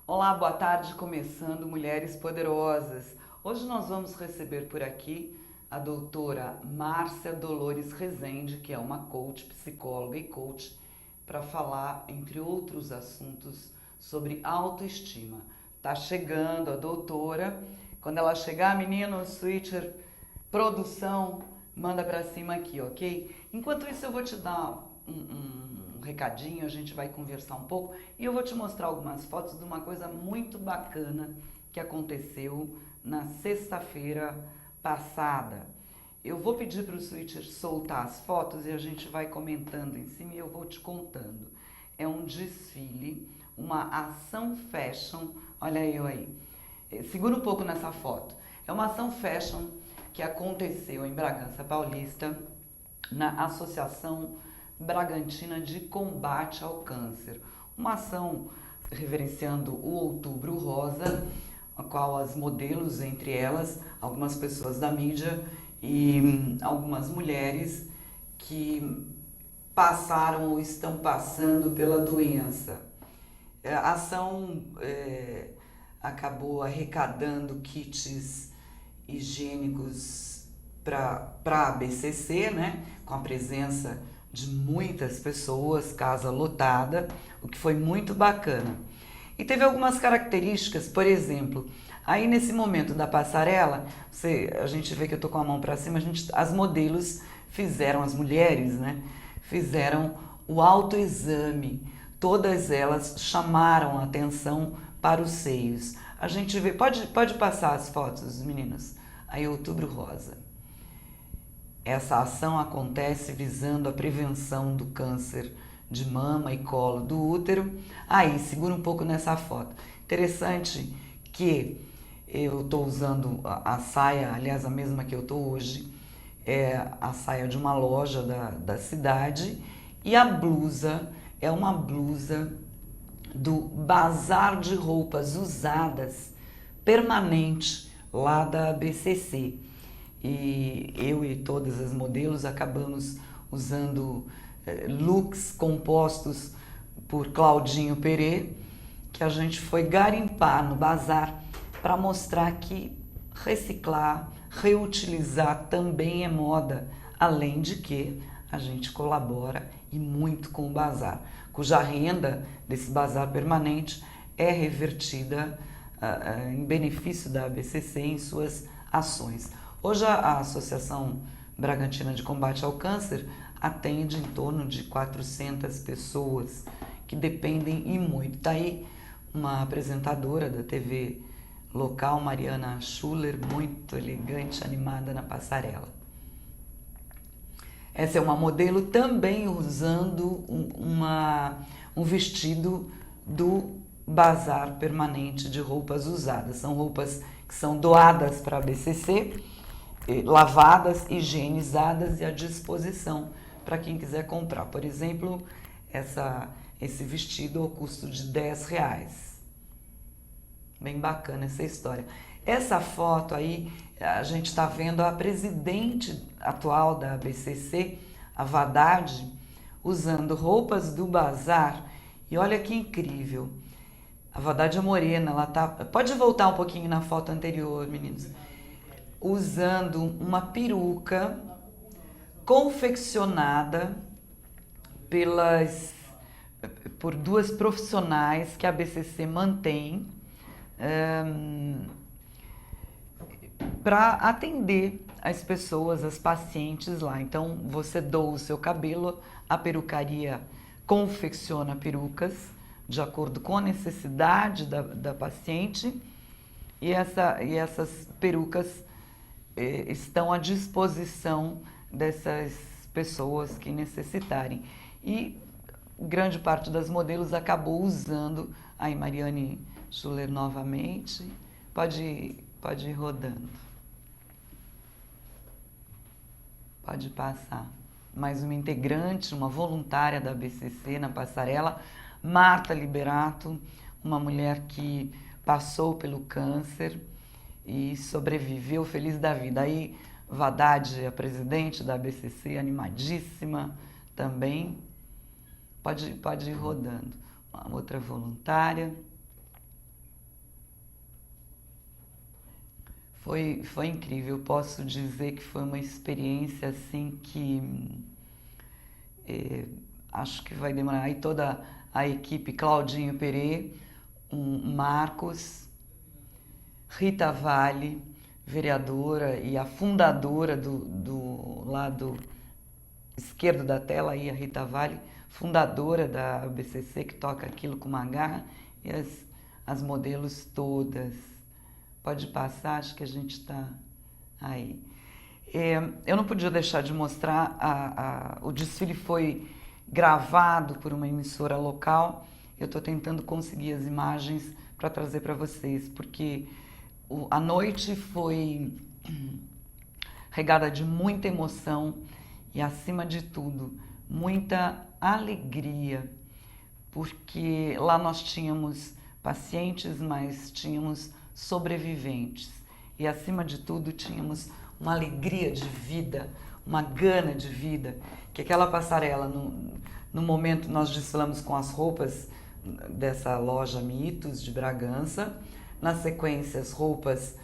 Olá, boa tarde, começando Mulheres Poderosas. Hoje nós vamos receber por aqui a doutora Márcia Dolores Rezende, que é uma coach, psicóloga e coach, para falar, entre outros assuntos, sobre autoestima. Tá chegando a doutora. Quando ela chegar, menino, switcher, produção, manda para cima aqui, ok? Enquanto isso, eu vou te dar um recadinho, a gente vai conversar um pouco e eu vou te mostrar algumas fotos de uma coisa muito bacana que aconteceu na sexta-feira passada. Eu vou pedir para o Switcher soltar as fotos e a gente vai comentando em cima e eu vou te contando. É um desfile, uma ação fashion, olha eu aí. Segura um pouco nessa foto. É uma ação fashion que aconteceu em Bragança Paulista, na Associação Bragantina de Combate ao Câncer. Uma ação reverenciando o Outubro Rosa, a qual as modelos, entre elas, algumas pessoas da mídia e algumas mulheres que passaram ou estão passando pela doença. A ação acabou arrecadando kits higiênicos para a BCC, né? Com a presença de muitas pessoas, casa lotada, o que foi muito bacana. E teve algumas características, por exemplo, aí nesse momento da passarela, a gente vê que eu estou com a mão para cima, as modelos fizeram, as mulheres, né? Fizeram o autoexame. Todas elas chamaram a atenção para os seios. A gente vê, pode passar as fotos, meninas, aí Outubro Rosa. Essa ação acontece visando a prevenção do câncer de mama e colo do útero. Aí, segura um pouco nessa foto. Interessante que eu estou usando a saia, aliás, a mesma que eu estou hoje, é a saia de uma loja da cidade, e a blusa é uma blusa do Bazar de Roupas Usadas permanente lá da BCC. E eu e todas as modelos acabamos usando looks compostos por Claudinho Perê, que a gente foi garimpar no bazar para mostrar que reciclar, reutilizar também é moda, além de que a gente colabora e muito com o bazar, cuja renda desse bazar permanente é revertida em benefício da ABCC em suas ações. Hoje a Associação Bragantina de Combate ao Câncer atende em torno de 400 pessoas que dependem e muito. Está aí uma apresentadora da TV local, Mariana Schuller, muito elegante, animada na passarela. Essa é uma modelo também usando um vestido do Bazar Permanente de Roupas Usadas. São roupas que são doadas para a BCC, lavadas, higienizadas e à disposição para quem quiser comprar. Por exemplo, esse vestido ao custo de R$10. Bem bacana essa história. Essa foto aí, a gente está vendo a presidente atual da BCC, a Vadad, usando roupas do bazar. E olha que incrível. A Vadad é morena, ela tá... Pode voltar um pouquinho na foto anterior, meninos. Usando uma peruca confeccionada por duas profissionais que a BCC mantém para atender as pessoas, as pacientes lá. Então, você doa o seu cabelo, a perucaria confecciona perucas de acordo com a necessidade da paciente e essas perucas estão à disposição dessas pessoas que necessitarem. E grande parte das modelos acabou usando. Aí, Mariane Schuller novamente. Pode ir rodando. Pode passar. Mais uma integrante, uma voluntária da BCC na passarela, Marta Liberato, uma mulher que passou pelo câncer e sobreviveu feliz da vida. Aí, Vadad, a presidente da BCC, animadíssima também. Pode ir rodando. Uma outra voluntária. Foi incrível. Eu posso dizer que foi uma experiência assim que acho que vai demorar. Aí toda a equipe, Claudinho Perê, Marcos, Rita Vale, vereadora e a fundadora do lado esquerdo da tela, aí a Rita Vale, fundadora da ABCC, que toca aquilo com uma garra, e as modelos todas. Pode passar, acho que a gente está aí. Eu não podia deixar de mostrar, o desfile foi gravado por uma emissora local. Eu estou tentando conseguir as imagens para trazer para vocês, porque a noite foi regada de muita emoção e, acima de tudo, muita alegria, porque lá nós tínhamos pacientes, mas tínhamos sobreviventes e, acima de tudo, tínhamos uma alegria de vida, uma gana de vida, que aquela passarela, no momento nós desfilamos com as roupas dessa loja Mitos de Bragança, na sequência as roupas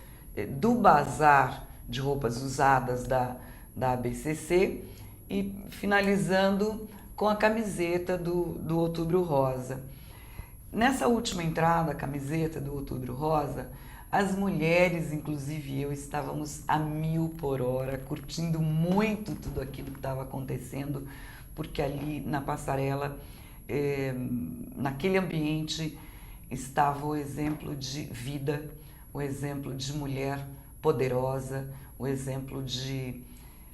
do bazar de roupas usadas da ABCC e finalizando com a camiseta do Outubro Rosa. Nessa última entrada, a camiseta do Outubro Rosa, as mulheres, inclusive eu, estávamos a 1000 por hora, curtindo muito tudo aquilo que estava acontecendo, porque ali na passarela, naquele ambiente, estava o exemplo de vida, o exemplo de mulher poderosa, o exemplo de,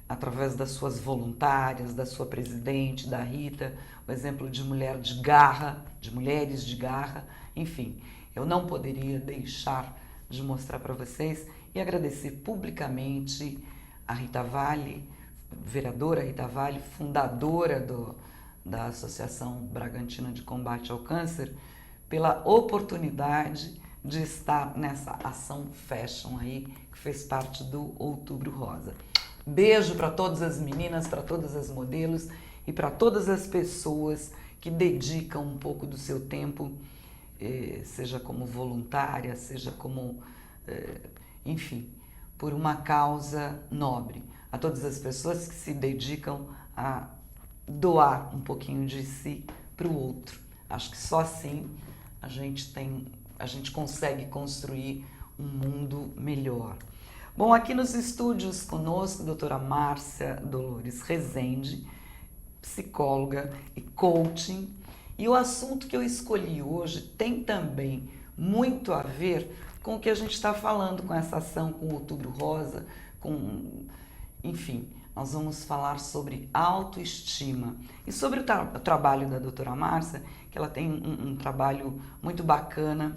através das suas voluntárias, da sua presidente, da Rita, o exemplo de mulher de garra, de mulheres de garra, enfim, eu não poderia deixar de mostrar para vocês e agradecer publicamente a Rita Vale, vereadora Rita Vale, fundadora da Associação Bragantina de Combate ao Câncer, pela oportunidade de estar nessa ação fashion aí, que fez parte do Outubro Rosa. Beijo para todas as meninas, para todas as modelos e para todas as pessoas que dedicam um pouco do seu tempo, seja como voluntária, seja como, enfim, por uma causa nobre. A todas as pessoas que se dedicam a doar um pouquinho de si para o outro. Acho que só assim a gente consegue construir um mundo melhor. Bom, aqui nos estúdios conosco, a doutora Márcia Dolores Rezende, psicóloga e coaching. E o assunto que eu escolhi hoje tem também muito a ver com o que a gente está falando com essa ação, com o Outubro Rosa, enfim, nós vamos falar sobre autoestima e sobre o trabalho da doutora Márcia, que ela tem um trabalho muito bacana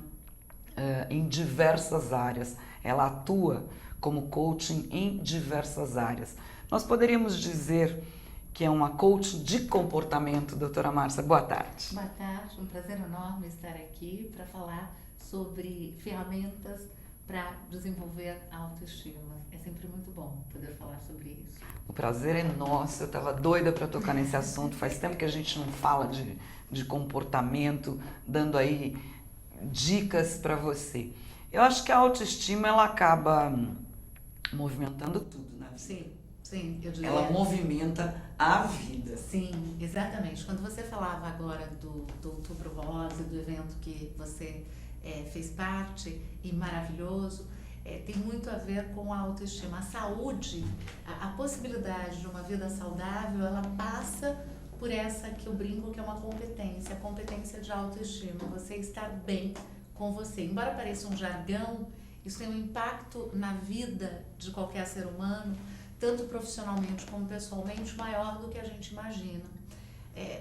em diversas áreas. Ela atua como coaching em diversas áreas. Nós poderíamos dizer que é uma coach de comportamento, doutora Márcia. Boa tarde. Boa tarde, um prazer enorme estar aqui para falar sobre ferramentas para desenvolver a autoestima. É sempre muito bom poder falar sobre isso. O prazer é nosso, eu estava doida para tocar nesse assunto. Faz tempo que a gente não fala de comportamento, dando aí dicas para você. Eu acho que a autoestima, ela acaba movimentando tudo, né? Sim, sim, eu diria. Ela movimenta a vida. Sim, exatamente. Quando você falava agora do Outubro Rosa, do evento que você fez parte e maravilhoso, tem muito a ver com a autoestima. A saúde, a possibilidade de uma vida saudável, ela passa por essa que eu brinco que é uma competência, a competência de autoestima, você estar bem com você. Embora pareça um jargão, isso tem um impacto na vida de qualquer ser humano, tanto profissionalmente como pessoalmente, maior do que a gente imagina.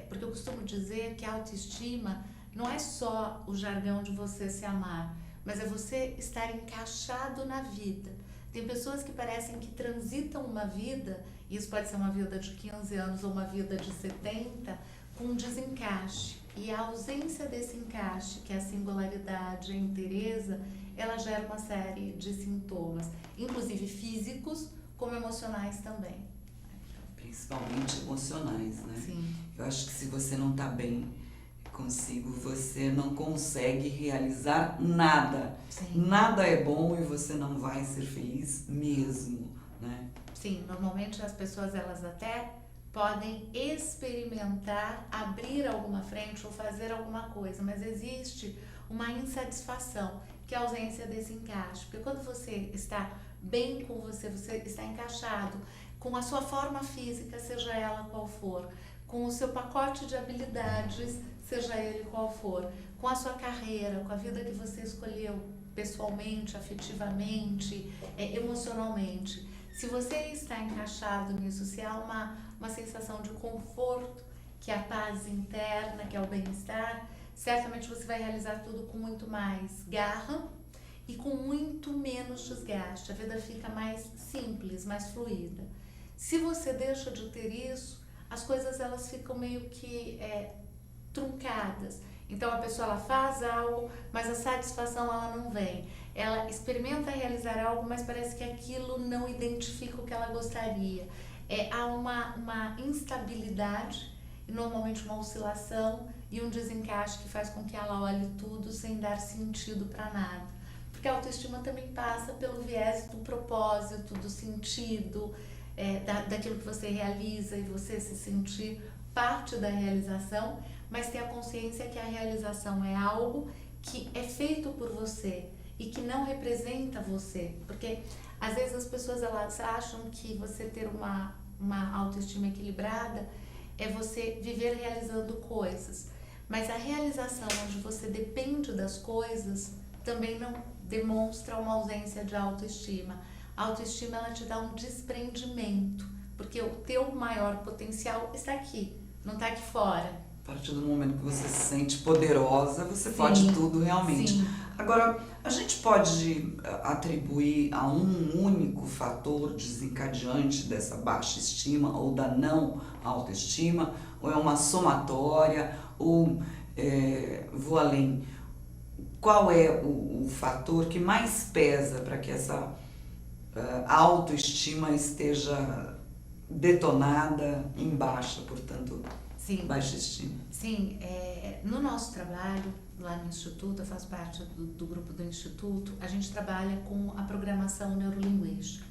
Porque eu costumo dizer que a autoestima não é só o jargão de você se amar, mas é você estar encaixado na vida. Tem pessoas que parecem que transitam uma vida, e isso pode ser uma vida de 15 anos ou uma vida de 70, com um desencaixe. E a ausência desse encaixe, que é a singularidade, a inteireza, ela gera uma série de sintomas, inclusive físicos, como emocionais também. Principalmente emocionais, né? Sim. Eu acho que se você não está bem consigo, você não consegue realizar nada. Sim. Nada é bom e você não vai ser feliz mesmo, né? Sim, normalmente as pessoas elas até podem experimentar, abrir alguma frente ou fazer alguma coisa, mas existe uma insatisfação, que é a ausência desse encaixe. Porque quando você está bem com você, você está encaixado com a sua forma física, seja ela qual for, com o seu pacote de habilidades, seja ele qual for, com a sua carreira, com a vida que você escolheu pessoalmente, afetivamente, emocionalmente. Se você está encaixado nisso, se há uma sensação de conforto, que é a paz interna, que é o bem-estar, certamente você vai realizar tudo com muito mais garra e com muito menos desgaste. A vida fica mais simples, mais fluida. Se você deixa de ter isso, as coisas elas ficam meio que truncadas. Então a pessoa ela faz algo, mas a satisfação ela não vem. Ela experimenta realizar algo, mas parece que aquilo não identifica o que ela gostaria. Há uma instabilidade, e normalmente uma oscilação e um desencaixe que faz com que ela olhe tudo sem dar sentido para nada. Porque a autoestima também passa pelo viés do propósito, do sentido, daquilo que você realiza e você se sentir parte da realização, mas ter a consciência que a realização é algo que é feito por você e que não representa você, porque às vezes as pessoas elas acham que você ter uma autoestima equilibrada é você viver realizando coisas, mas a realização onde você depende das coisas também não demonstra uma ausência de autoestima. A autoestima ela te dá um desprendimento, porque o teu maior potencial está aqui, não está aqui fora. A partir do momento que você se sente poderosa, você Sim, pode tudo realmente. Sim. Agora, a gente pode atribuir a um único fator desencadeante dessa baixa estima ou da não autoestima, ou é uma somatória, ou vou além. Qual é o fator que mais pesa para que essa autoestima esteja detonada em baixa, portanto, Sim. baixa estima? Sim, no nosso trabalho, lá no Instituto, eu faço parte do grupo do Instituto, a gente trabalha com a programação neurolinguística.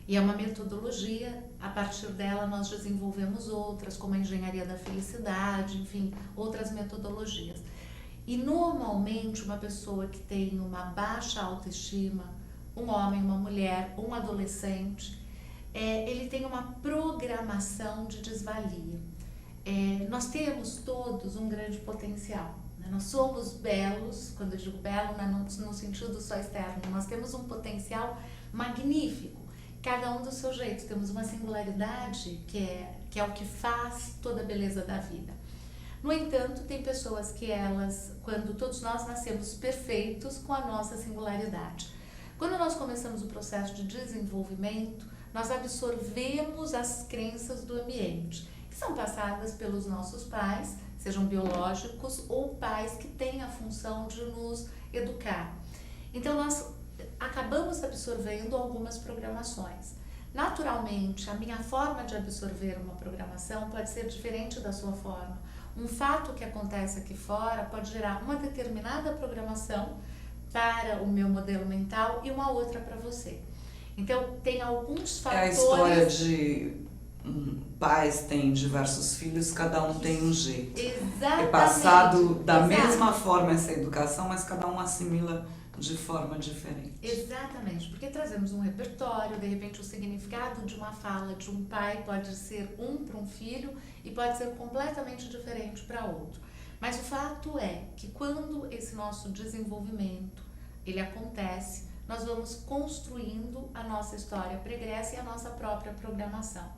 E é uma metodologia, a partir dela nós desenvolvemos outras, como a engenharia da felicidade, enfim, outras metodologias. E normalmente uma pessoa que tem uma baixa autoestima, um homem, uma mulher, um adolescente, ele tem uma programação de desvalia. Nós temos todos um grande potencial, né? Nós somos belos, quando eu digo belo, não é no sentido só externo, nós temos um potencial magnífico, cada um do seu jeito, temos uma singularidade que é o que faz toda a beleza da vida. No entanto, tem pessoas que quando todos nós nascemos perfeitos com a nossa singularidade. Quando nós começamos o processo de desenvolvimento, nós absorvemos as crenças do ambiente, que são passadas pelos nossos pais, sejam biológicos ou pais que têm a função de nos educar. Então, nós acabamos absorvendo algumas programações. Naturalmente, a minha forma de absorver uma programação pode ser diferente da sua forma. Um fato que acontece aqui fora pode gerar uma determinada programação para o meu modelo mental e uma outra para você. Então, tem alguns fatores... É a história de pais têm diversos filhos, cada um tem um jeito. Exatamente. É passado da mesma forma essa educação, mas cada um assimila de forma diferente. Exatamente, porque trazemos um repertório, de repente o significado de uma fala de um pai pode ser para um filho e pode ser completamente diferente para outro. Mas o fato é que quando esse nosso desenvolvimento ele acontece, nós vamos construindo a nossa história pregressa e a nossa própria programação.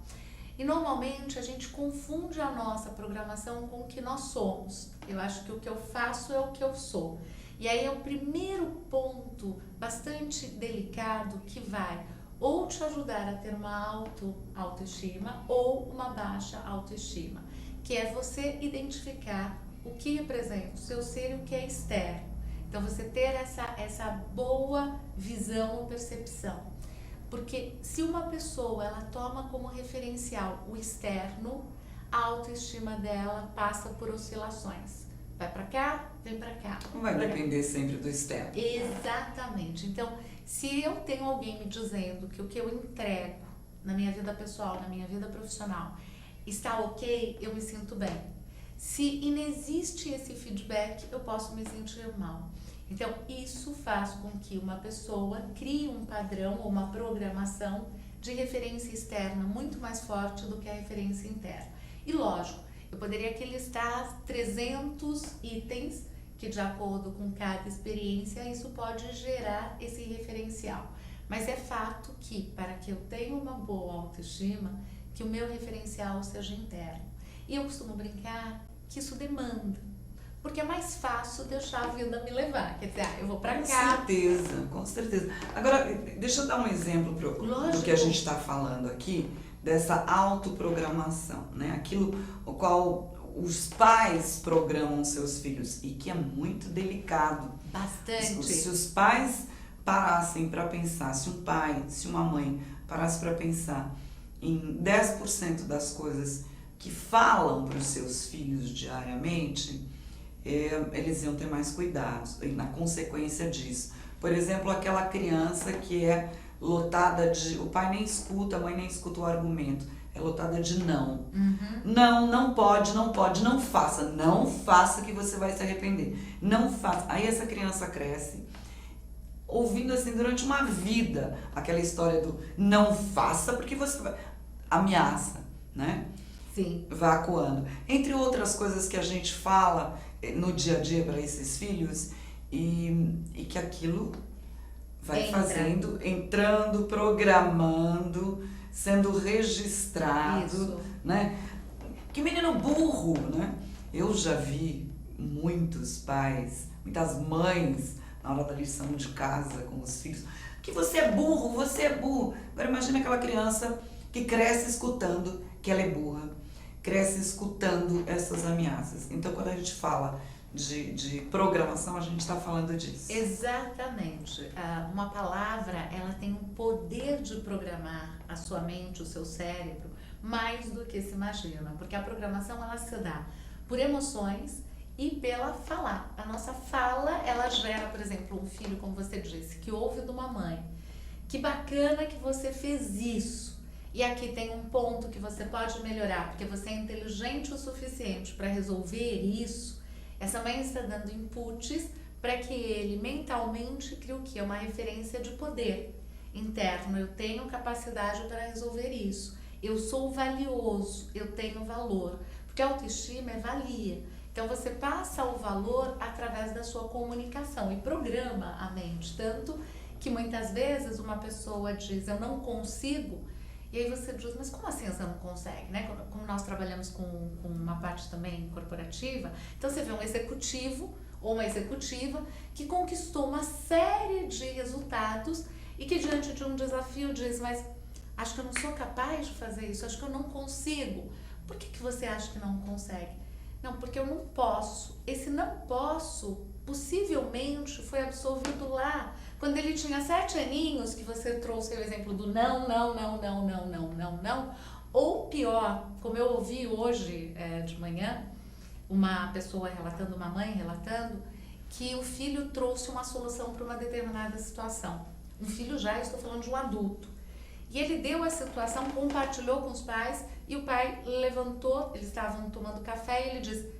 E normalmente a gente confunde a nossa programação com o que nós somos. Eu acho que o que eu faço é o que eu sou. E aí é o primeiro ponto bastante delicado que vai ou te ajudar a ter uma autoestima ou uma baixa autoestima, que é você identificar o que representa o seu ser e o que é externo. Então você ter essa boa visão ou percepção. Porque se uma pessoa ela toma como referencial o externo, a autoestima dela passa por oscilações. vai pra cá, vem pra cá. Não vai depender sempre do externo. Exatamente. Então, se eu tenho alguém me dizendo que o que eu entrego na minha vida pessoal, na minha vida profissional, está ok, eu me sinto bem. Se inexiste esse feedback, eu posso me sentir mal. Então, isso faz com que uma pessoa crie um padrão ou uma programação de referência externa muito mais forte do que a referência interna. E lógico, eu poderia aqui listar 300 itens que, de acordo com cada experiência, isso pode gerar esse referencial. Mas é fato que, para que eu tenha uma boa autoestima, que o meu referencial seja interno. E eu costumo brincar que isso demanda. Porque é mais fácil deixar a vida me levar. Quer dizer, eu vou pra cá. Com certeza. Agora, deixa eu dar um exemplo do que a gente está falando aqui, dessa autoprogramação, né? Aquilo o qual os pais programam seus filhos e que é muito delicado. Bastante. Se os pais parassem para pensar, se um pai, se uma mãe parasse para pensar em 10% das coisas que falam para os seus filhos diariamente, eles iam ter mais cuidados na consequência disso. Por exemplo, aquela criança que é lotada de... O pai nem escuta, a mãe nem escuta o argumento. É lotada de não. Não, não pode, não pode, não faça. Não faça que você vai se arrepender. Não faça. Aí essa criança cresce ouvindo assim durante uma vida aquela história do não faça porque você vai... Ameaça, né? Sim. Vacuando. Entre outras coisas que a gente fala no dia a dia para esses filhos e que aquilo vai fazendo, entrando, programando, sendo registrado, isso, né? Que menino burro, né? Eu já vi muitos pais, muitas mães na hora da lição de casa com os filhos, que você é burro, você é burro. Agora imagina aquela criança que cresce escutando que ela é burra, cresce escutando essas ameaças. Então, quando a gente fala de programação, a gente está falando disso. Exatamente. Uma palavra, ela tem o poder de programar a sua mente, o seu cérebro, mais do que se imagina. Porque a programação, ela se dá por emoções e pela falar. A nossa fala, ela gera, por exemplo, um filho, como você disse, que ouve de uma mãe. Que bacana que você fez isso. E aqui tem um ponto que você pode melhorar, porque você é inteligente o suficiente para resolver isso. Essa mãe está dando inputs para que ele mentalmente crie o que? Uma referência de poder interno. Eu tenho capacidade para resolver isso. Eu sou valioso, eu tenho valor. Porque a autoestima é valia. Então você passa o valor através da sua comunicação e programa a mente. Tanto que muitas vezes uma pessoa diz, eu não consigo. E aí você diz, mas como assim você não consegue, né? Como nós trabalhamos com uma parte também corporativa, então você vê um executivo ou uma executiva que conquistou uma série de resultados e que diante de um desafio diz, mas acho que eu não sou capaz de fazer isso, acho que eu não consigo. Por que você acha que não consegue? Não, porque eu não posso. Esse não posso, possivelmente, foi absorvido lá. Quando ele tinha 7 aninhos, que você trouxe o exemplo do não, não, não, não, não, não, não, não. Ou pior, como eu ouvi hoje de manhã, uma pessoa relatando, uma mãe relatando, que o filho trouxe uma solução para uma determinada situação. Um filho já, estou falando de um adulto. E ele deu a situação, compartilhou com os pais, e o pai levantou, eles estavam tomando café, e ele disse,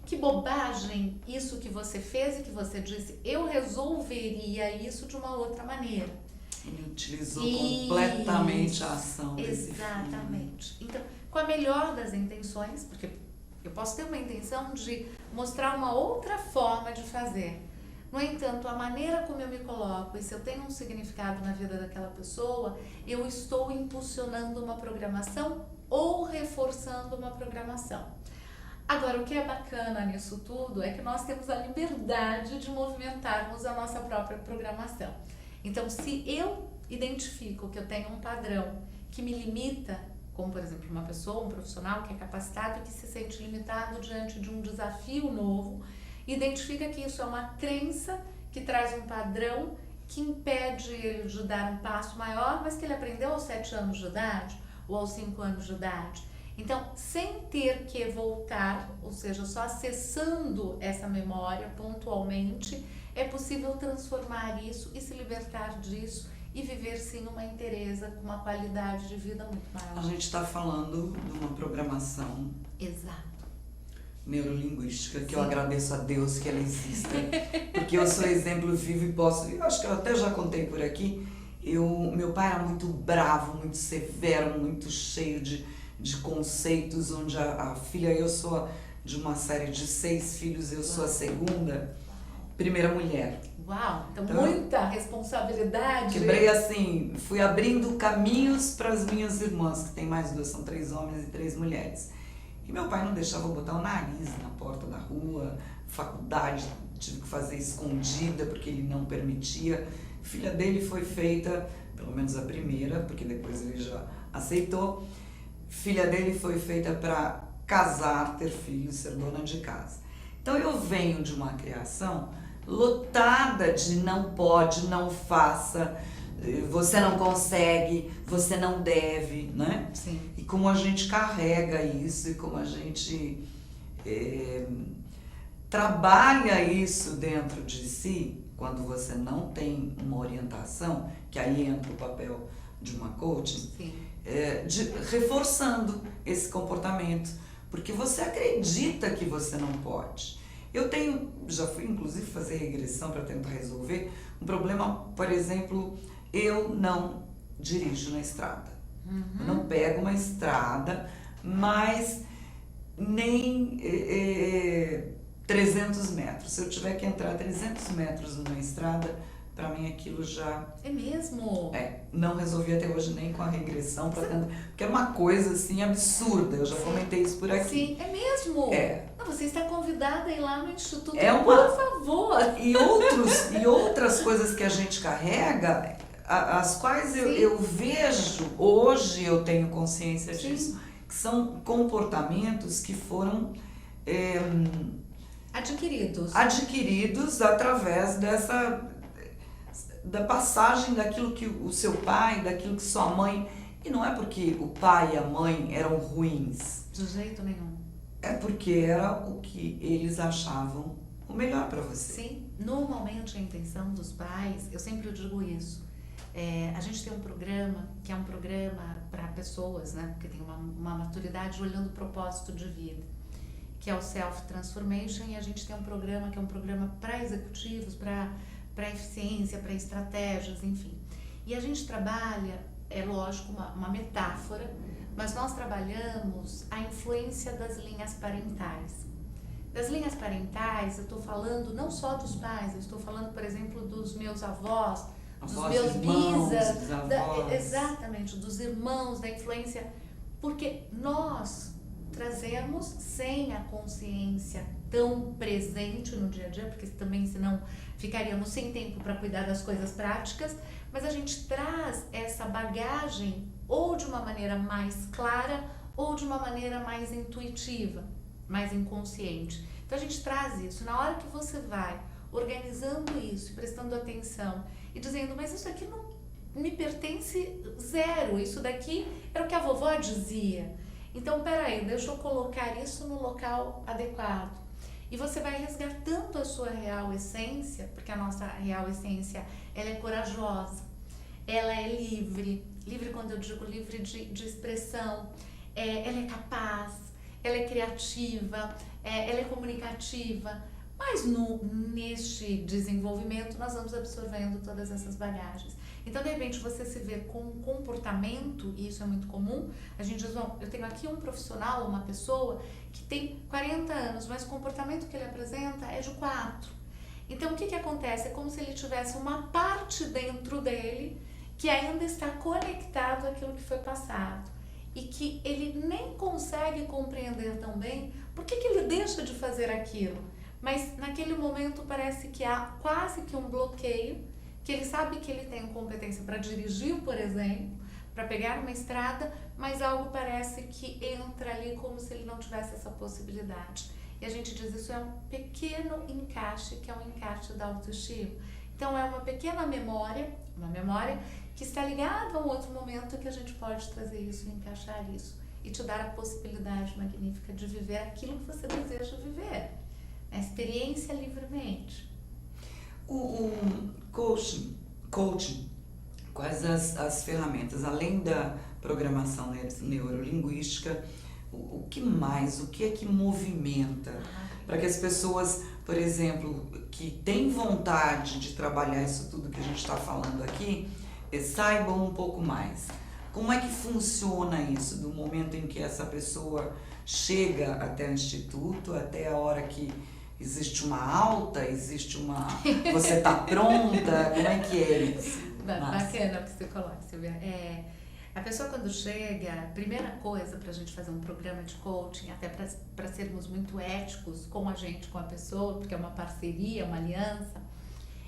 que bobagem isso que você fez e que você disse, eu resolveria isso de uma outra maneira. Ele utilizou completamente a ação desse Exatamente. Filho. Então, com a melhor das intenções, porque eu posso ter uma intenção de mostrar uma outra forma de fazer. No entanto, a maneira como eu me coloco e se eu tenho um significado na vida daquela pessoa, eu estou impulsionando uma programação ou reforçando uma programação. Agora, o que é bacana nisso tudo é que nós temos a liberdade de movimentarmos a nossa própria programação. Então, se eu identifico que eu tenho um padrão que me limita, como por exemplo uma pessoa, um profissional que é capacitado e que se sente limitado diante de um desafio novo, identifica que isso é uma crença que traz um padrão que impede ele de dar um passo maior, mas que ele aprendeu aos 7 anos de idade ou aos 5 anos de idade. Então, sem ter que voltar, ou seja, só acessando essa memória pontualmente, é possível transformar isso e se libertar disso e viver sim uma inteireza com uma qualidade de vida muito maior. A gente está falando de uma programação Exato. neurolinguística, que Sim. eu agradeço a Deus que ela exista, porque eu sou exemplo vivo e posso, eu acho que eu até já contei por aqui, meu pai era muito bravo, muito severo, muito cheio de conceitos, onde a filha, eu sou de uma série de 6 filhos, eu sou a segunda, primeira mulher. Uau, então muita responsabilidade. Quebrei assim, fui abrindo caminhos para as minhas irmãs, que tem mais 2, são 3 homens e 3 mulheres. E meu pai não deixava eu botar o nariz na porta da rua, faculdade, tive que fazer escondida porque ele não permitia. Filha dele foi feita, pelo menos a primeira, porque depois ele já aceitou. Filha dele foi feita para casar, ter filhos, ser dona de casa. Então eu venho de uma criação lotada de não pode, não faça, você não consegue, você não deve, né? Sim. E como a gente carrega isso e como a gente trabalha isso dentro de si, quando você não tem uma orientação, que aí entra o papel de uma coaching, reforçando esse comportamento, porque você acredita que você não pode. Eu já fui inclusive fazer regressão para tentar resolver um problema, por exemplo, eu não dirijo na estrada. Eu não pego uma estrada, mas nem 300 metros. Se eu tiver que entrar 300 metros numa estrada, para mim aquilo já... É mesmo? Não resolvi até hoje nem com a regressão, porque é uma coisa assim absurda, eu já comentei isso por aqui. Sim, é mesmo? Não, você está convidada a ir lá no Instituto, por favor. E outras coisas que a gente carrega, as quais eu vejo, hoje eu tenho consciência disso, que são comportamentos que foram adquiridos através da passagem daquilo que o seu pai, daquilo que sua mãe... E não é porque o pai e a mãe eram ruins. De jeito nenhum. É porque era o que eles achavam o melhor para você. Sim, normalmente a intenção dos pais, eu sempre digo isso, a gente tem um programa, que é um programa para pessoas, né, que tem uma maturidade olhando o propósito de vida, que é o Self Transformation, e a gente tem um programa que é um programa para executivos, para eficiência, para estratégias, enfim. E a gente trabalha, é lógico, uma metáfora, mas nós trabalhamos a influência das linhas parentais. Das linhas parentais, eu estou falando não só dos pais, eu estou falando, por exemplo, dos meus avós, dos meus bisavós, exatamente, dos irmãos, da influência, porque nós trazemos sem a consciência tão presente no dia a dia, porque também senão ficaríamos sem tempo para cuidar das coisas práticas, mas a gente traz essa bagagem ou de uma maneira mais clara ou de uma maneira mais intuitiva, mais inconsciente. Então a gente traz isso. Na hora que você vai organizando isso, prestando atenção e dizendo, mas isso aqui não me pertence zero, isso daqui era o que a vovó dizia. Então, peraí, deixa eu colocar isso no local adequado. E você vai resgatando a sua real essência, porque a nossa real essência, ela é corajosa, ela é livre quando eu digo livre de expressão, ela é capaz, ela é criativa, ela é comunicativa, mas neste desenvolvimento nós vamos absorvendo todas essas bagagens. Então, de repente, você se vê com um comportamento, e isso é muito comum, a gente diz, bom, eu tenho aqui um profissional, uma pessoa que tem 40 anos, mas o comportamento que ele apresenta é de 4. Então, o que acontece? É como se ele tivesse uma parte dentro dele que ainda está conectado àquilo que foi passado e que ele nem consegue compreender tão bem por que ele deixa de fazer aquilo. Mas naquele momento parece que há quase que um bloqueio, que ele sabe que ele tem competência para dirigir, por exemplo, para pegar uma estrada, mas algo parece que entra ali como se ele não tivesse essa possibilidade. E a gente diz isso é um pequeno encaixe, que é um encaixe da autoestima. Então é uma pequena memória, uma memória que está ligada a um outro momento que a gente pode trazer isso e encaixar isso. e te dar a possibilidade magnífica de viver aquilo que você deseja viver. A experiência livremente. O coaching, quais as ferramentas, além da programação neurolinguística, o que mais, o que é que movimenta para que as pessoas, por exemplo, que têm vontade de trabalhar isso tudo que a gente está falando aqui, saibam um pouco mais? Como é que funciona isso, do momento em que essa pessoa chega até o instituto, até a hora que existe uma alta, você está pronta, como é que é isso? Bacana o que você coloca, Silvia. A pessoa quando chega, a primeira coisa para a gente fazer um programa de coaching, até para sermos muito éticos com a gente, com a pessoa, porque é uma parceria, uma aliança,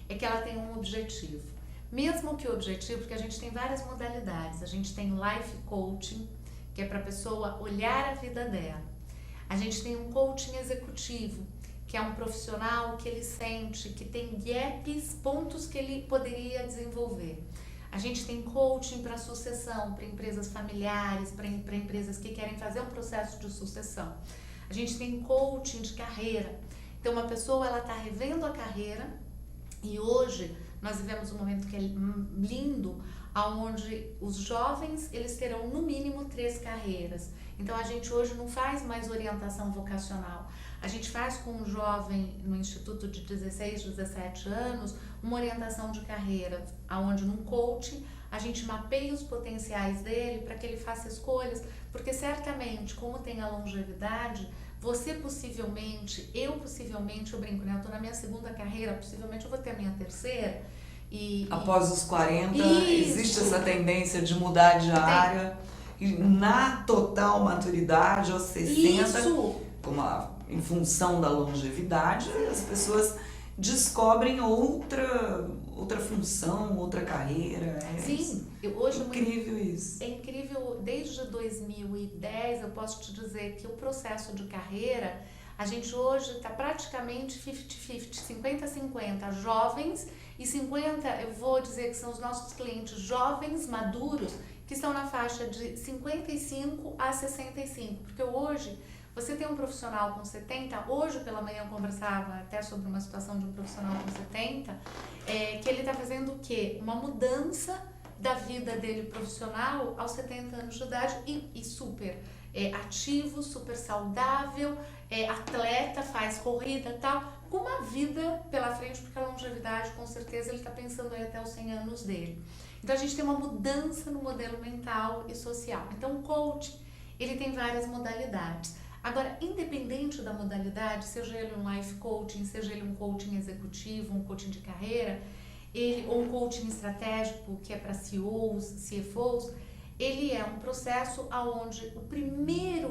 é que ela tem um objetivo. Mesmo que o objetivo, porque a gente tem várias modalidades, a gente tem life coaching, que é para a pessoa olhar a vida dela. A gente tem um coaching executivo, que é um profissional que ele sente que tem gaps, pontos que ele poderia desenvolver. A gente tem coaching para sucessão, para empresas familiares, para empresas que querem fazer um processo de sucessão. A gente tem coaching de carreira. Então, uma pessoa ela está revendo a carreira e hoje nós vivemos um momento que é lindo, onde os jovens eles terão no mínimo 3 carreiras. Então, a gente hoje não faz mais orientação vocacional. A gente faz com um jovem no instituto de 16, 17 anos uma orientação de carreira, onde num coaching a gente mapeia os potenciais dele para que ele faça escolhas, porque certamente, como tem a longevidade, você possivelmente, eu brinco, né? Eu estou na minha 2ª carreira, possivelmente eu vou ter a minha 3ª. Após os 40, isso. Existe essa tendência de mudar de área, e na total maturidade, aos 60, em função da longevidade, as pessoas descobrem outra função, outra carreira. Sim, hoje incrível isso. É incrível, desde 2010 eu posso te dizer que o processo de carreira, a gente hoje está praticamente 50-50, 50-50 jovens e 50, eu vou dizer que são os nossos clientes jovens, maduros, que estão na faixa de 55 a 65, porque hoje você tem um profissional com 70, hoje pela manhã eu conversava até sobre uma situação de um profissional com 70, que ele está fazendo o quê? Uma mudança da vida dele profissional aos 70 anos de idade e super ativo, super saudável, atleta, faz corrida e tal, com uma vida pela frente, porque a longevidade com certeza ele está pensando aí até os 100 anos dele. Então a gente tem uma mudança no modelo mental e social. Então o coaching, ele tem várias modalidades. Agora, independente da modalidade, seja ele um life coaching, seja ele um coaching executivo, um coaching de carreira, ou um coaching estratégico, que é para CEOs, CFOs, ele é um processo onde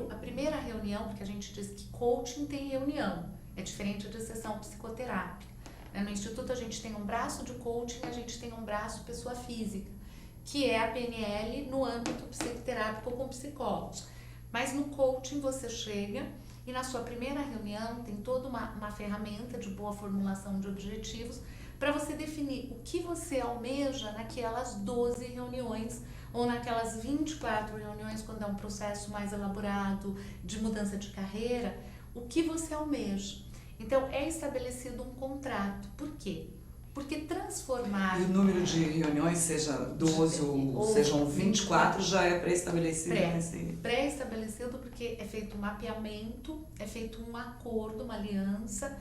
a primeira reunião, porque a gente diz que coaching tem reunião, é diferente de sessão psicoterápica. No Instituto a gente tem um braço de coaching, a gente tem um braço pessoa física, que é a PNL no âmbito psicoterápico com psicólogos. Mas no coaching você chega e na sua primeira reunião tem toda uma ferramenta de boa formulação de objetivos para você definir o que você almeja naquelas 12 reuniões ou naquelas 24 reuniões, quando é um processo mais elaborado de mudança de carreira, o que você almeja. Então é estabelecido um contrato. Por quê? Porque transformar... E o número de reuniões, seja 12 ou sejam 24, já é pré-estabelecido? Pré-estabelecido porque é feito um mapeamento, é feito um acordo, uma aliança,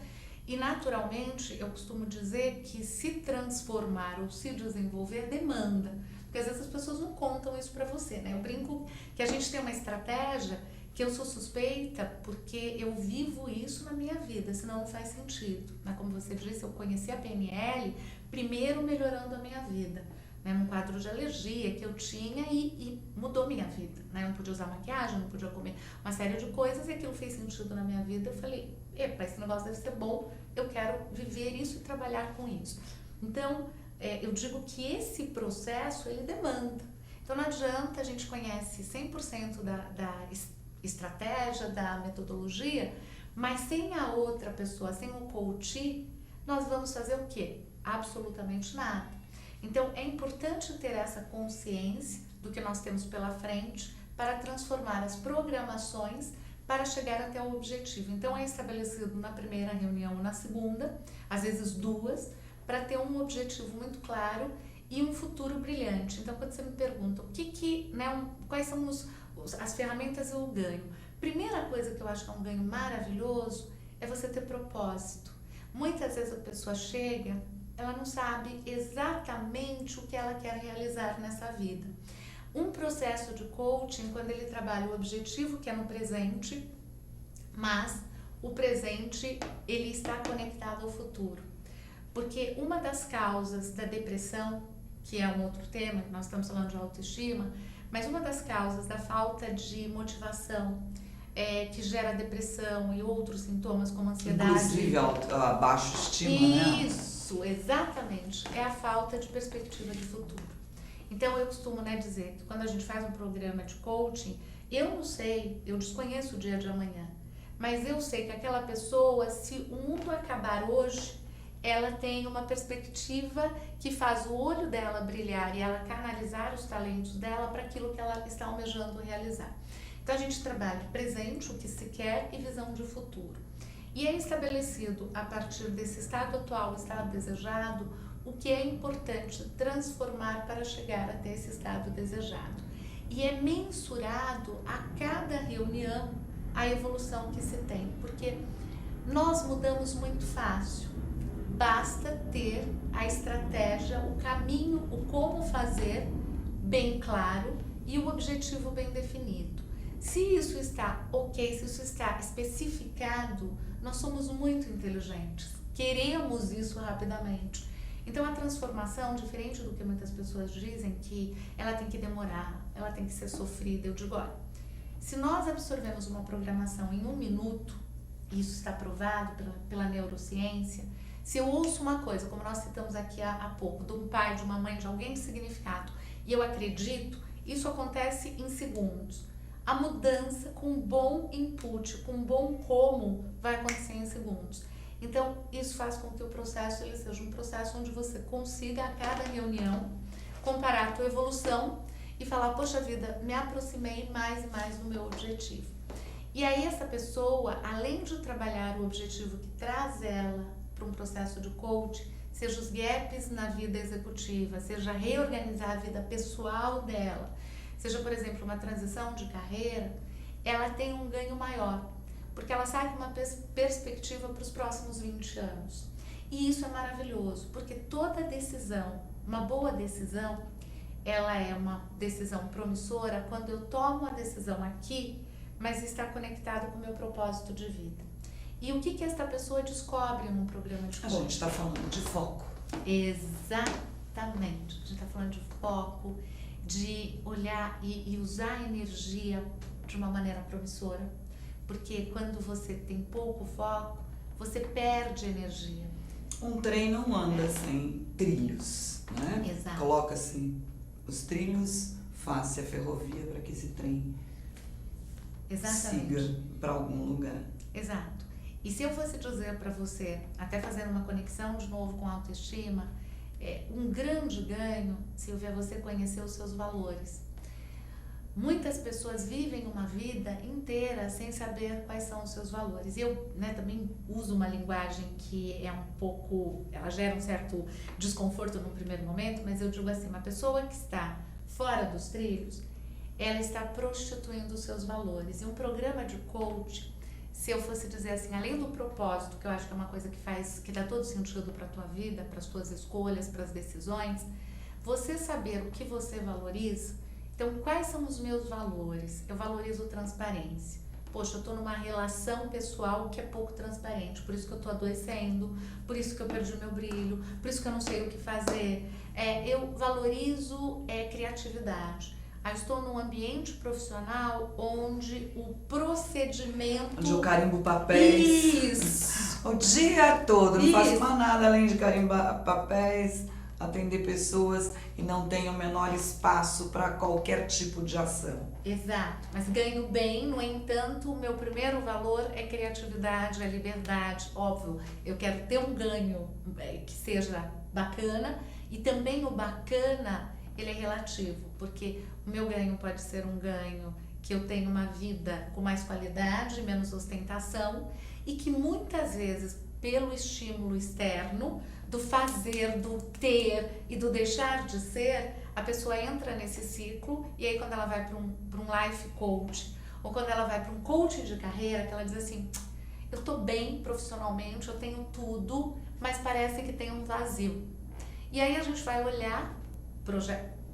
e naturalmente eu costumo dizer que se transformar ou se desenvolver demanda, porque às vezes as pessoas não contam isso para você, né? Eu brinco que a gente tem uma estratégia que eu sou suspeita porque eu vivo isso na minha vida, senão não faz sentido. Né? Como você disse, eu conheci a PNL primeiro melhorando a minha vida, né? Num quadro de alergia que eu tinha e mudou minha vida. Né? Eu não podia usar maquiagem, não podia comer uma série de coisas e aquilo fez sentido na minha vida. Eu falei, epa, esse negócio deve ser bom, eu quero viver isso e trabalhar com isso. Então, eu digo que esse processo, ele demanda. Então, não adianta, a gente conhece 100% da estratégia, da metodologia, mas sem a outra pessoa, sem o coach, nós vamos fazer o quê? Absolutamente nada. Então, é importante ter essa consciência do que nós temos pela frente para transformar as programações para chegar até o objetivo. Então, é estabelecido na primeira reunião ou na segunda, às vezes duas, para ter um objetivo muito claro e um futuro brilhante. Então, quando você me pergunta quais são as ferramentas e o ganho, primeira coisa que eu acho que é um ganho maravilhoso é você ter propósito. Muitas vezes a pessoa chega, ela não sabe exatamente o que ela quer realizar nessa vida. Um processo de coaching, quando ele trabalha o objetivo que é no presente, mas o presente ele está conectado ao futuro. Porque uma das causas da depressão, que é um outro tema, nós estamos falando de autoestima, mas uma das causas da falta de motivação, que gera depressão e outros sintomas como ansiedade. Inclusive a baixa estima, né? Isso, exatamente. É a falta de perspectiva de futuro. Então, eu costumo dizer que quando a gente faz um programa de coaching, eu não sei, eu desconheço o dia de amanhã, mas eu sei que aquela pessoa, se o mundo acabar hoje, ela tem uma perspectiva que faz o olho dela brilhar e ela canalizar os talentos dela para aquilo que ela está almejando realizar. Então, a gente trabalha presente, o que se quer, e visão de futuro. E é estabelecido, a partir desse estado atual, o estado desejado, o que é importante transformar para chegar até esse estado desejado. E é mensurado a cada reunião a evolução que se tem, porque nós mudamos muito fácil. Basta ter a estratégia, o caminho, o como fazer bem claro e o objetivo bem definido. Se isso está ok, se isso está especificado, nós somos muito inteligentes, queremos isso rapidamente. Então, a transformação, diferente do que muitas pessoas dizem, que ela tem que demorar, ela tem que ser sofrida, eu digo, olha, se nós absorvemos uma programação em 1 minuto, e isso está provado pela neurociência, se eu ouço uma coisa, como nós citamos aqui há pouco, de um pai, de uma mãe, de alguém de significado, e eu acredito, isso acontece em segundos. A mudança com um bom input, com um bom como, vai acontecer em segundos. Então, isso faz com que o processo ele seja um processo onde você consiga, a cada reunião, comparar a tua evolução e falar, poxa vida, me aproximei mais e mais do meu objetivo. E aí, essa pessoa, além de trabalhar o objetivo que traz ela para um processo de coaching, seja os gaps na vida executiva, seja reorganizar a vida pessoal dela, seja, por exemplo, uma transição de carreira, ela tem um ganho maior, porque ela sai com uma perspectiva para os próximos 20 anos. E isso é maravilhoso, porque toda decisão, uma boa decisão, ela é uma decisão promissora quando eu tomo a decisão aqui, mas está conectada com o meu propósito de vida. E o que esta pessoa descobre num programa de coaching? A gente está falando de foco. Exatamente. A gente está falando de foco, de olhar e usar a energia de uma maneira promissora, porque quando você tem pouco foco, você perde energia. Um trem não anda sem trilhos, né? Exato. Coloca-se os trilhos, faça a ferrovia para que esse trem siga para algum lugar. Exato. E se eu fosse dizer para você, até fazendo uma conexão de novo com a autoestima, um grande ganho, Silvia, é você conhecer os seus valores. Muitas pessoas vivem uma vida inteira sem saber quais são os seus valores. Eu também uso uma linguagem que é um pouco, ela gera um certo desconforto no primeiro momento, mas eu digo assim, uma pessoa que está fora dos trilhos, ela está prostituindo os seus valores. E um programa de coaching, se eu fosse dizer assim, além do propósito, que eu acho que é uma coisa que dá todo sentido para a tua vida, para as tuas escolhas, para as decisões, você saber o que você valoriza. Então, quais são os meus valores? Eu valorizo transparência. Poxa, eu estou numa relação pessoal que é pouco transparente, por isso que eu estou adoecendo, por isso que eu perdi o meu brilho, por isso que eu não sei o que fazer. Eu valorizo criatividade. Eu estou num ambiente profissional onde o procedimento... Onde eu carimbo papéis. Isso! O dia todo, não faço mais nada além de carimbar papéis, atender pessoas e não tenho o menor espaço para qualquer tipo de ação. Exato, mas ganho bem, no entanto, o meu primeiro valor é criatividade, é liberdade, óbvio, eu quero ter um ganho que seja bacana e também o bacana, ele é relativo, porque o meu ganho pode ser um ganho que eu tenha uma vida com mais qualidade, menos ostentação, e que muitas vezes, pelo estímulo externo, do fazer, do ter e do deixar de ser, a pessoa entra nesse ciclo, e aí quando ela vai para um life coach, ou quando ela vai para um coaching de carreira, que ela diz assim, eu tô bem profissionalmente, eu tenho tudo, mas parece que tem um vazio. E aí a gente vai olhar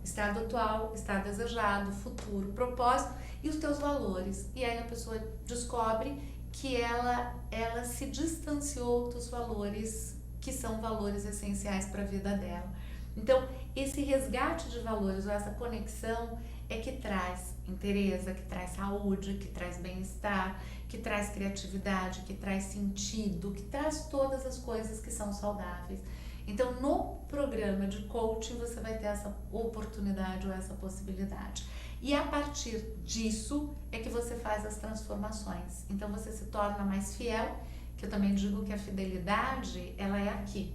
estado atual, estado desejado, futuro, propósito e os teus valores. E aí a pessoa descobre que ela se distanciou dos valores que são valores essenciais para a vida dela. Então, esse resgate de valores, ou essa conexão, é que traz interesse, que traz saúde, que traz bem-estar, que traz criatividade, que traz sentido, que traz todas as coisas que são saudáveis. Então, no programa de coaching, você vai ter essa oportunidade ou essa possibilidade. E a partir disso é que você faz as transformações. Então, você se torna mais fiel, que eu também digo que a fidelidade, ela é aqui.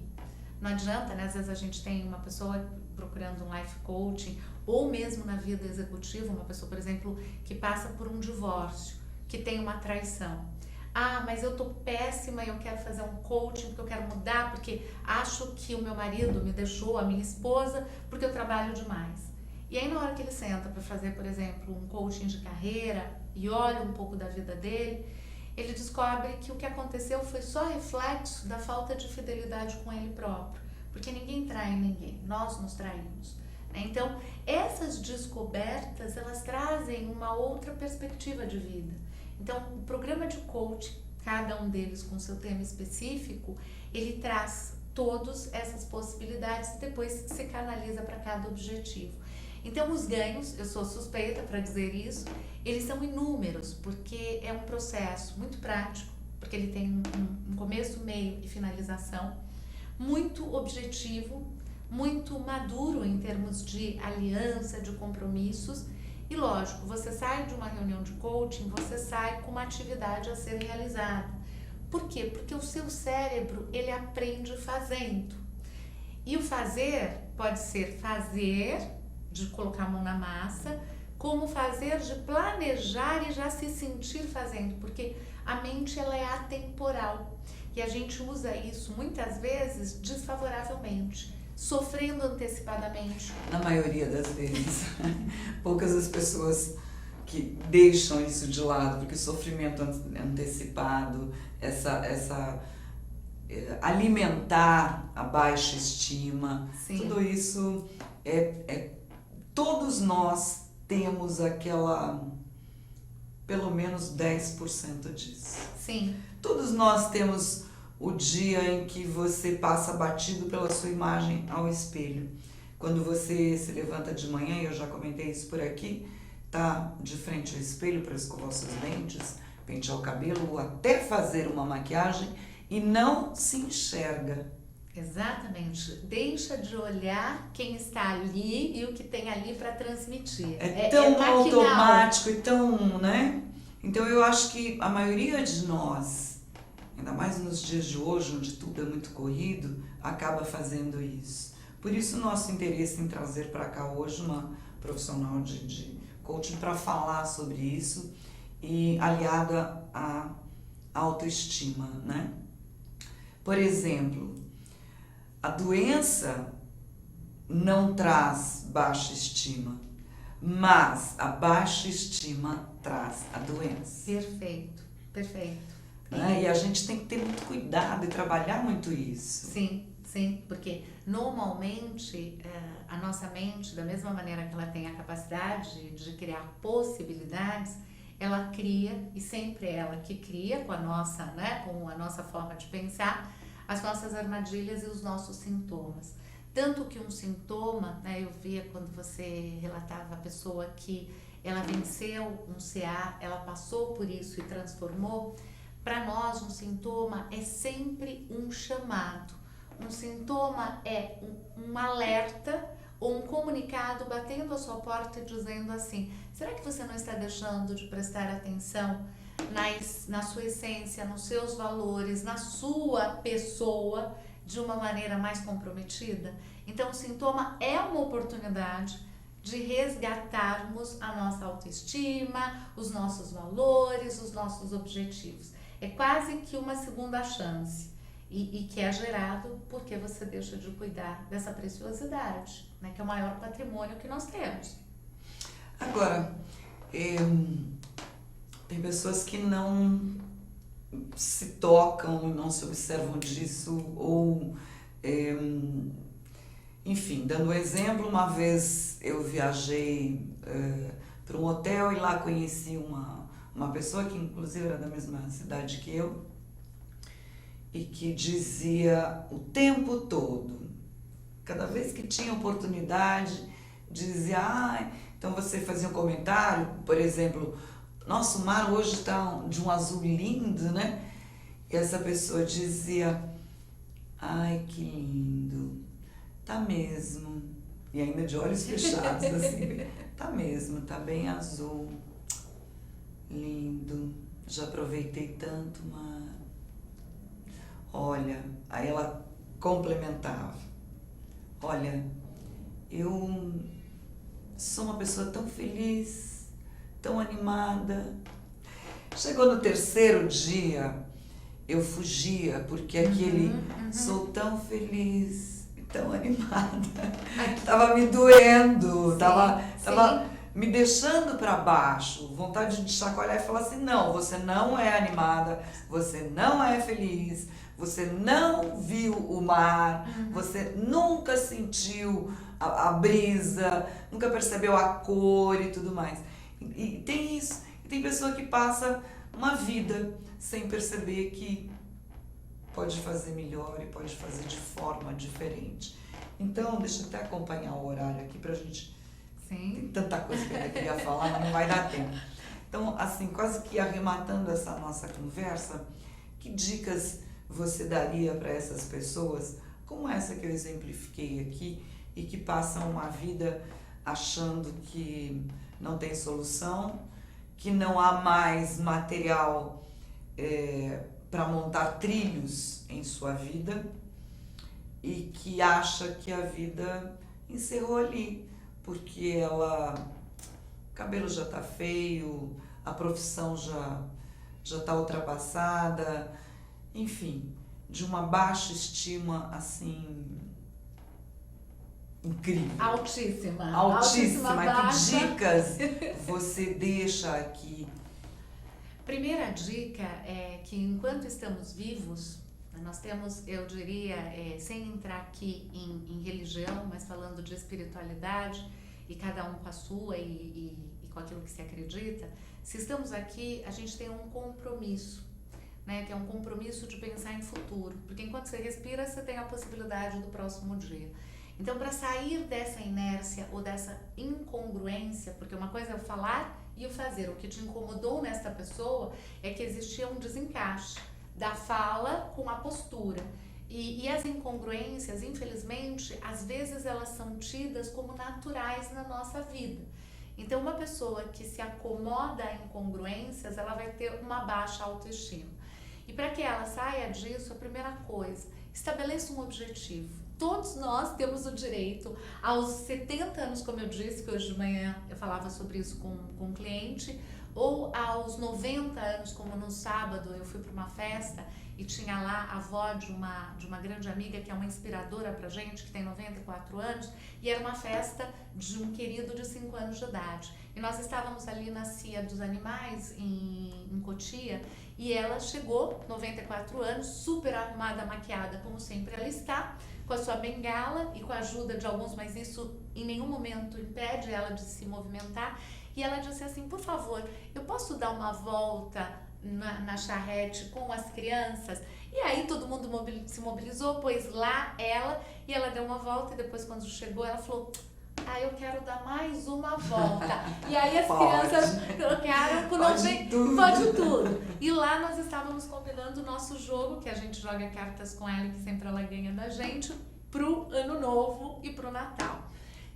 Não adianta, né? Às vezes a gente tem uma pessoa procurando um life coaching, ou mesmo na vida executiva, uma pessoa, por exemplo, que passa por um divórcio, que tem uma traição. Ah, mas eu tô péssima e eu quero fazer um coaching porque eu quero mudar, porque acho que o meu marido me deixou, a minha esposa, porque eu trabalho demais. E aí na hora que ele senta para fazer, por exemplo, um coaching de carreira e olha um pouco da vida dele, ele descobre que o que aconteceu foi só reflexo da falta de fidelidade com ele próprio, porque ninguém trai ninguém, nós nos traímos. Então, essas descobertas, elas trazem uma outra perspectiva de vida. Então, o programa de coaching, cada um deles com seu tema específico, ele traz todas essas possibilidades e depois se canaliza para cada objetivo. Então, os ganhos, eu sou suspeita para dizer isso, eles são inúmeros, porque é um processo muito prático, porque ele tem um começo, meio e finalização, muito objetivo, muito maduro em termos de aliança, de compromissos. E lógico, você sai de uma reunião de coaching, você sai com uma atividade a ser realizada. Por quê? Porque o seu cérebro, ele aprende fazendo. E o fazer pode ser fazer, de colocar a mão na massa, como fazer de planejar e já se sentir fazendo, porque a mente, ela é atemporal. E a gente usa isso muitas vezes desfavoravelmente, sofrendo antecipadamente. Na maioria das vezes. Poucas as pessoas que deixam isso de lado, porque o sofrimento antecipado, alimentar a baixa estima, Sim. Tudo isso todos nós temos pelo menos 10% disso. Sim. Todos nós temos o dia em que você passa batido pela sua imagem ao espelho. Quando você se levanta de manhã, eu já comentei isso por aqui, tá de frente ao espelho para escovar os seus dentes, pentear o cabelo ou até fazer uma maquiagem e não se enxerga. Exatamente. Deixa de olhar quem está ali e o que tem ali para transmitir. É tão automático e tão, né? Então eu acho que a maioria de nós, ainda mais nos dias de hoje, onde tudo é muito corrido, acaba fazendo isso. Por isso o nosso interesse em trazer para cá hoje uma profissional de coaching para falar sobre isso e aliada à autoestima, né? Por exemplo, a doença não traz baixa estima, mas a baixa estima traz a doença. Perfeito, perfeito. Né? E a gente tem que ter muito cuidado e trabalhar muito isso. Sim, sim, porque normalmente a nossa mente, da mesma maneira que ela tem a capacidade de criar possibilidades, ela cria, e sempre é ela que cria com a nossa, né, com a nossa forma de pensar, as nossas armadilhas e os nossos sintomas. Tanto que um sintoma, né, eu via quando você relatava a pessoa que ela venceu um CA, ela passou por isso e transformou. Para nós, um sintoma é sempre um chamado. Um sintoma é um alerta ou um comunicado batendo a sua porta e dizendo assim: será que você não está deixando de prestar atenção na sua essência, nos seus valores, na sua pessoa de uma maneira mais comprometida? Então, o sintoma é uma oportunidade de resgatarmos a nossa autoestima, os nossos valores, os nossos objetivos. É quase que uma segunda chance e que é gerado porque você deixa de cuidar dessa preciosidade, né, que é o maior patrimônio que nós temos. Agora, tem pessoas que não se tocam, não se observam disso, ou, enfim, dando um exemplo, uma vez eu viajei para um hotel e lá conheci uma pessoa que inclusive era da mesma cidade que eu e que dizia o tempo todo, cada vez que tinha oportunidade, dizia, então você fazia um comentário, por exemplo, nossa, o mar hoje está de um azul lindo, né? E essa pessoa dizia, ai, que lindo, tá mesmo. E ainda de olhos fechados, assim, tá mesmo, tá bem azul, lindo, já aproveitei tanto o mar. Olha, aí ela complementava, olha, eu sou uma pessoa tão feliz, tão animada. Chegou no terceiro dia, eu fugia, porque aquele sou tão feliz e tão animada, tava me doendo, tava me deixando para baixo, vontade de chacoalhar e falar assim, não, você não é animada, você não é feliz, você não viu o mar, você nunca sentiu a brisa, nunca percebeu a cor e tudo mais. E tem isso, e tem pessoa que passa uma vida sem perceber que pode fazer melhor e pode fazer de forma diferente. Então, deixa eu até acompanhar o horário aqui pra gente... Sim. Tem tanta coisa que eu ainda queria falar, mas não vai dar tempo. Então, assim, quase que arrematando essa nossa conversa, que dicas você daria para essas pessoas, como essa que eu exemplifiquei aqui, e que passam uma vida achando que não tem solução, que não há mais material para montar trilhos em sua vida e que acha que a vida encerrou ali, porque o cabelo já está feio, a profissão já está ultrapassada, enfim, de uma baixa estima, assim, incrível. Altíssima. Altíssima. Baixa. Que dicas você deixa aqui? Primeira dica é que enquanto estamos vivos, nós temos, eu diria, sem entrar aqui em religião, mas falando de espiritualidade, e cada um com a sua e com aquilo que se acredita, se estamos aqui, a gente tem um compromisso, né? Tem um compromisso de pensar em futuro, porque enquanto você respira, você tem a possibilidade do próximo dia. Então, para sair dessa inércia ou dessa incongruência, porque uma coisa é o falar e o fazer, o que te incomodou nesta pessoa é que existia um desencaixe da fala com a postura. E as incongruências, infelizmente, às vezes elas são tidas como naturais na nossa vida. Então, uma pessoa que se acomoda a incongruências, ela vai ter uma baixa autoestima. E para que ela saia disso, a primeira coisa, estabeleça um objetivo. Todos nós temos o direito, aos 70 anos, como eu disse, que hoje de manhã eu falava sobre isso com um cliente, ou aos 90 anos, como no sábado eu fui para uma festa e tinha lá a avó de uma grande amiga que é uma inspiradora pra gente, que tem 94 anos, e era uma festa de um querido de 5 anos de idade. E nós estávamos ali na Cia dos Animais, em Cotia, e ela chegou, 94 anos, super arrumada, maquiada, como sempre ela está, com a sua bengala e com a ajuda de alguns, mas isso em nenhum momento impede ela de se movimentar. E ela disse assim, por favor, eu posso dar uma volta na charrete com as crianças? E aí todo mundo se mobilizou, pôs lá ela, e ela deu uma volta, e depois quando chegou ela falou, eu quero dar mais uma volta. E aí as crianças trocaram por pode tudo. E lá nós estávamos combinando o nosso jogo, que a gente joga cartas com ela, que sempre ela ganha da gente, pro Ano Novo e pro Natal.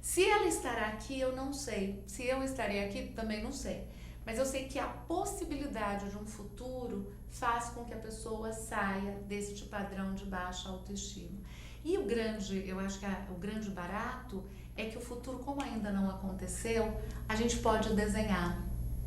Se ela estará aqui, eu não sei. Se eu estarei aqui, também não sei. Mas eu sei que a possibilidade de um futuro faz com que a pessoa saia deste padrão de baixa autoestima. E eu acho que o grande barato é que o futuro, como ainda não aconteceu, a gente pode desenhar,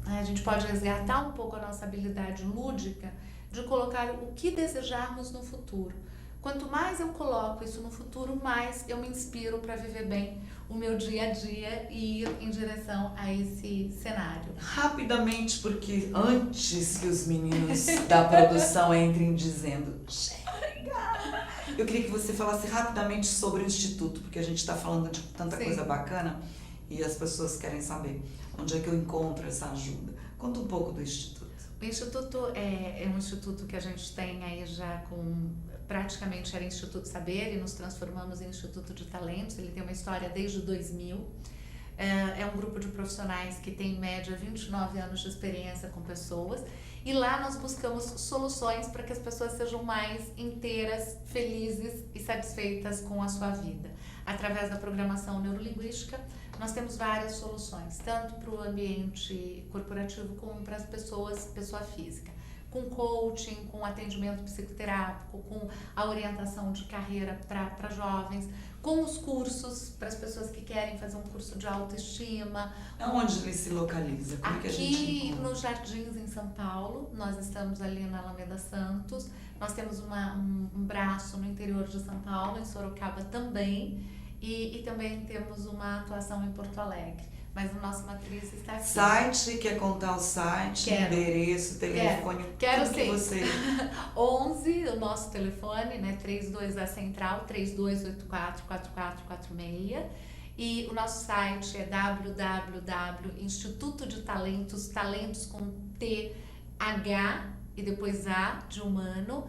né? A gente pode resgatar um pouco a nossa habilidade lúdica de colocar o que desejarmos no futuro. Quanto mais eu coloco isso no futuro, mais eu me inspiro para viver bem o meu dia a dia e ir em direção a esse cenário. Rapidamente, porque antes que os meninos da produção entrem dizendo chega, eu queria que você falasse rapidamente sobre o Instituto, porque a gente está falando de tanta Sim. coisa bacana e as pessoas querem saber onde é que eu encontro essa ajuda. Conta um pouco do Instituto. O Instituto é um instituto que a gente tem aí já praticamente era Instituto Saber e nos transformamos em Instituto de Talentos. Ele tem uma história desde 2000. É um grupo de profissionais que tem em média 29 anos de experiência com pessoas e lá nós buscamos soluções para que as pessoas sejam mais inteiras, felizes e satisfeitas com a sua vida. Através da programação neurolinguística, nós temos várias soluções, tanto para o ambiente corporativo como para as pessoas, pessoa física. Com coaching, com atendimento psicoterápico, com a orientação de carreira para jovens, com os cursos para as pessoas que querem fazer um curso de autoestima. Onde ele se localiza? Como aqui é que a gente encontra? nos Jardins, em São Paulo, nós estamos ali na Alameda Santos. Nós temos um braço no interior de São Paulo, em Sorocaba também, e também temos uma atuação em Porto Alegre. Mas a nossa matriz está aqui. Site, quer contar o site, endereço, telefone, quero tudo sim. que você... 11, o nosso telefone, né, 32 da Central, 3284-4446. E o nosso site é www.institutodetalentos, talentos com TH e depois A de humano,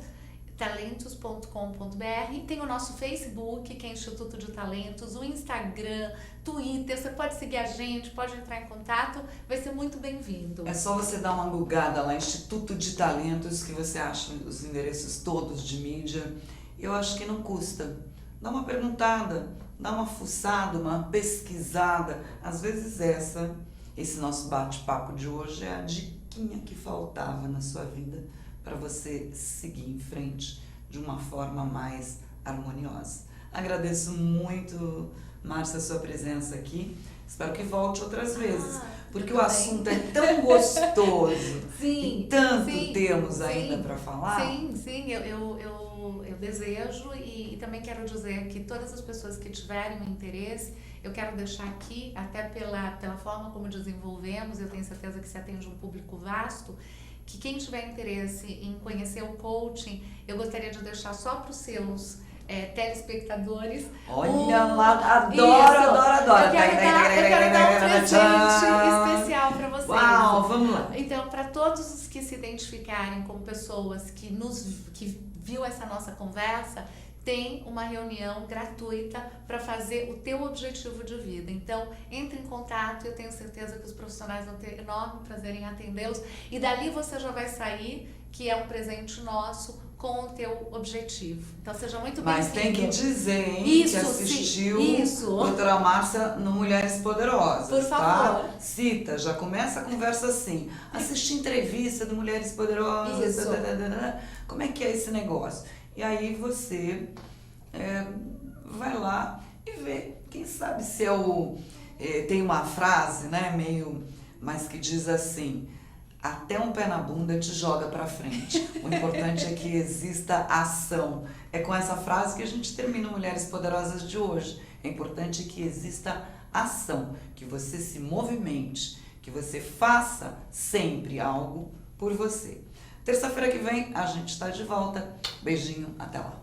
talentos.com.br. Tem o nosso Facebook, que é Instituto de Talentos, o Instagram, Twitter, você pode seguir a gente, pode entrar em contato, vai ser muito bem-vindo. É só você dar uma bugada lá, Instituto de Talentos, que você acha os endereços todos de mídia. Eu acho que não custa. Dá uma perguntada, dá uma fuçada, uma pesquisada. Às vezes esse nosso bate-papo de hoje é a diquinha que faltava na sua vida para você seguir em frente de uma forma mais harmoniosa. Agradeço muito, Márcia, a sua presença aqui. Espero que volte outras vezes, porque o assunto é tão gostoso. Sim, e tanto sim, temos ainda para falar. Sim, eu desejo e também quero dizer que todas as pessoas que tiverem um interesse, eu quero deixar aqui, até pela forma como desenvolvemos, eu tenho certeza que se atende um público vasto, que quem tiver interesse em conhecer o coaching, eu gostaria de deixar só para os seus telespectadores. Olha lá, adoro. Eu quero dar um presente especial para vocês. Uau, vamos lá. Então, para todos os que se identificarem como pessoas que viu essa nossa conversa, tem uma reunião gratuita para fazer o teu objetivo de vida. Então, entre em contato, eu tenho certeza que os profissionais vão ter enorme prazer em atendê-los e dali você já vai sair, que é um presente nosso, com o teu objetivo. Então, seja muito bem-vindo. Mas tem que dizer, hein, que assistiu doutora Márcia no Mulheres Poderosas. Por favor. Tá? Cita, já começa a conversa assim. Assisti entrevista do Mulheres Poderosas. Isso. Como é que é esse negócio? E aí você vai lá e vê. Quem sabe se tem uma frase, né, mas que diz assim: até um pé na bunda te joga pra frente. O importante é que exista ação. É com essa frase que a gente termina Mulheres Poderosas de hoje. É importante que exista ação, que você se movimente, que você faça sempre algo por você. Terça-feira que vem a gente está de volta. Beijinho, até lá.